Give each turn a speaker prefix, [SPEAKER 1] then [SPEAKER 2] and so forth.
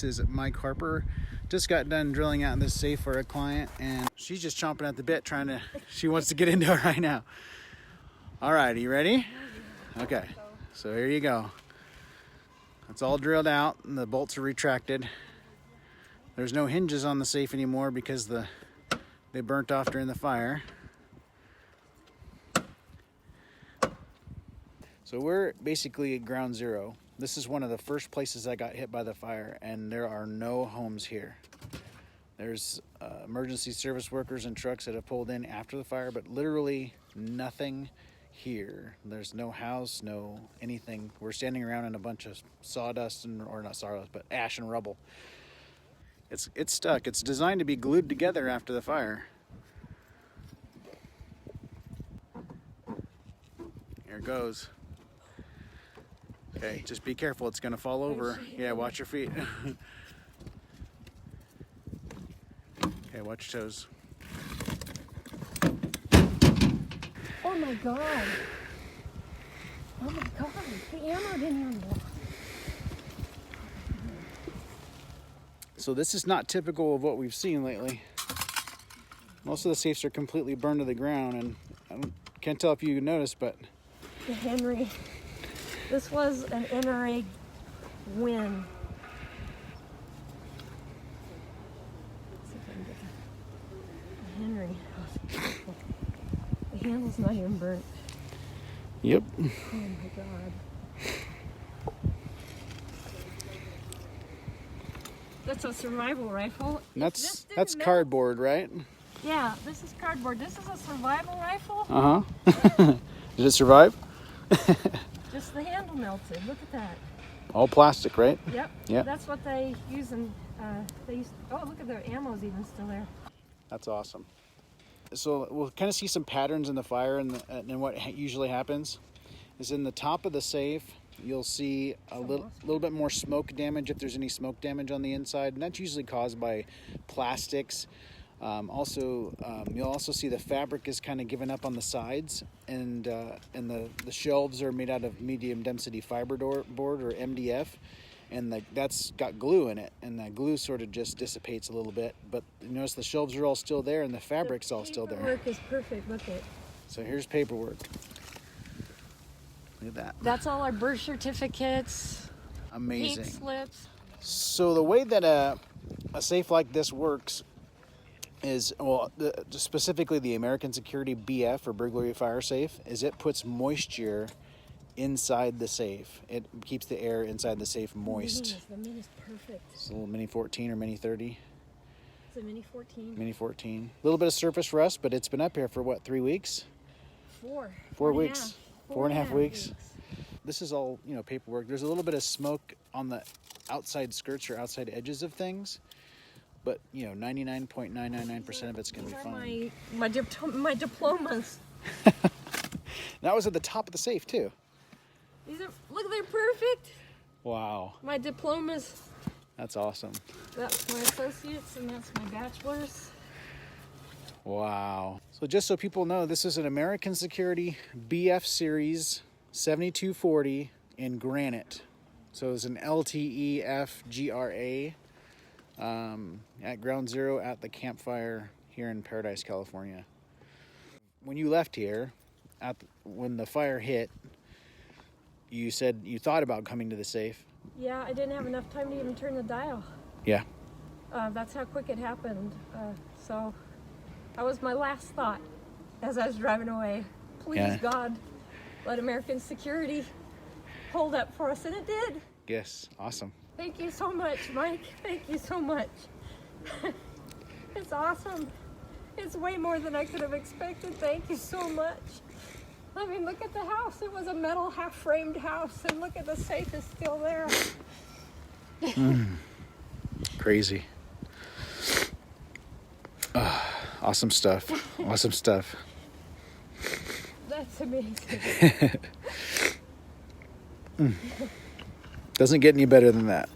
[SPEAKER 1] This is Mike Harper. Just got done drilling out this safe for a client, and she's just chomping at the bit she wants to get into it right now. All right, are you ready? Okay, so here you go. It's all drilled out and the bolts are retracted. There's no hinges on the safe anymore because they burnt off during the fire. So we're basically at ground zero. This is one of the first places I got hit by the fire, and there are no homes here. There's emergency service workers and trucks that have pulled in after the fire, but literally nothing here. There's no house, no anything. We're standing around in a bunch of sawdust, or not sawdust, but ash and rubble. It's stuck. It's designed to be glued together after the fire. Here it goes. Okay, just be careful. It's going to fall over. Yeah, watch your feet. Okay, watch your toes.
[SPEAKER 2] Oh my God. Oh my God. The ammo didn't even block.
[SPEAKER 1] So this is not typical of what we've seen lately. Most of the safes are completely burned to the ground, and I can't tell if you noticed, but
[SPEAKER 2] The Henry. This was an NRA win. Let's see if I can get the Henry. The handle's not even burnt.
[SPEAKER 1] yep.
[SPEAKER 2] Oh my God. That's a survival rifle.
[SPEAKER 1] That's cardboard, right?
[SPEAKER 2] Yeah, this is cardboard. This is a survival rifle.
[SPEAKER 1] Uh-huh. Did it survive?
[SPEAKER 2] Just the handle melted. Look at that.
[SPEAKER 1] All plastic, right?
[SPEAKER 2] Yep.
[SPEAKER 1] Yep.
[SPEAKER 2] That's what they use in. Oh, look at their ammo's even still there.
[SPEAKER 1] That's awesome. So we'll kind of see some patterns in the fire, and what usually happens is in the top of the safe, you'll see a little bit more smoke damage if there's any smoke damage on the inside, and that's usually caused by plastics. You'll also see the fabric is kind of given up on the sides, and the shelves are made out of medium density fiberboard or MDF, and that's got glue in it, and that glue sort of just dissipates a little bit. But you notice the shelves are all still there, and the fabric's all still there.
[SPEAKER 2] Paperwork is perfect. Look at.
[SPEAKER 1] So here's paperwork. Look at that.
[SPEAKER 2] That's all our birth certificates.
[SPEAKER 1] Amazing.
[SPEAKER 2] Pink slips.
[SPEAKER 1] So the way that a safe like this works is, specifically the American Security BF or burglary fire safe, is it puts moisture inside the safe. It keeps the air inside the safe moist.
[SPEAKER 2] The mini's perfect.
[SPEAKER 1] It's a little Mini 14 or Mini 30.
[SPEAKER 2] It's a Mini 14.
[SPEAKER 1] Mini 14. A little bit of surface rust, but it's been up here for what, 3 weeks?
[SPEAKER 2] 4
[SPEAKER 1] weeks. 4.5 weeks. This is all, paperwork. There's a little bit of smoke on the outside skirts or outside edges of things, but 99.999% of it's gonna be fine.
[SPEAKER 2] My diplomas.
[SPEAKER 1] That was at the top of the safe too.
[SPEAKER 2] Look, they're perfect.
[SPEAKER 1] Wow.
[SPEAKER 2] My diplomas.
[SPEAKER 1] That's awesome.
[SPEAKER 2] That's my associates, and that's my bachelor's.
[SPEAKER 1] Wow. So just so people know, this is an American Security BF Series 7240 in granite. So it's an LTEF GRA at ground zero at the campfire here in Paradise, California. When you left here, when the fire hit, you said you thought about coming to the safe.
[SPEAKER 2] Yeah, I didn't have enough time to even turn the dial.
[SPEAKER 1] Yeah.
[SPEAKER 2] That's how quick it happened. So that was my last thought as I was driving away. Please, God, let American Security hold up for us, and it did.
[SPEAKER 1] Yes, awesome.
[SPEAKER 2] Thank you so much, Mike. Thank you so much. It's awesome. It's way more than I could have expected. Thank you so much. I mean, look at the house. It was a metal half-framed house, and look at the safe is still there.
[SPEAKER 1] Crazy. Awesome stuff. Awesome stuff.
[SPEAKER 2] That's amazing.
[SPEAKER 1] Doesn't get any better than that.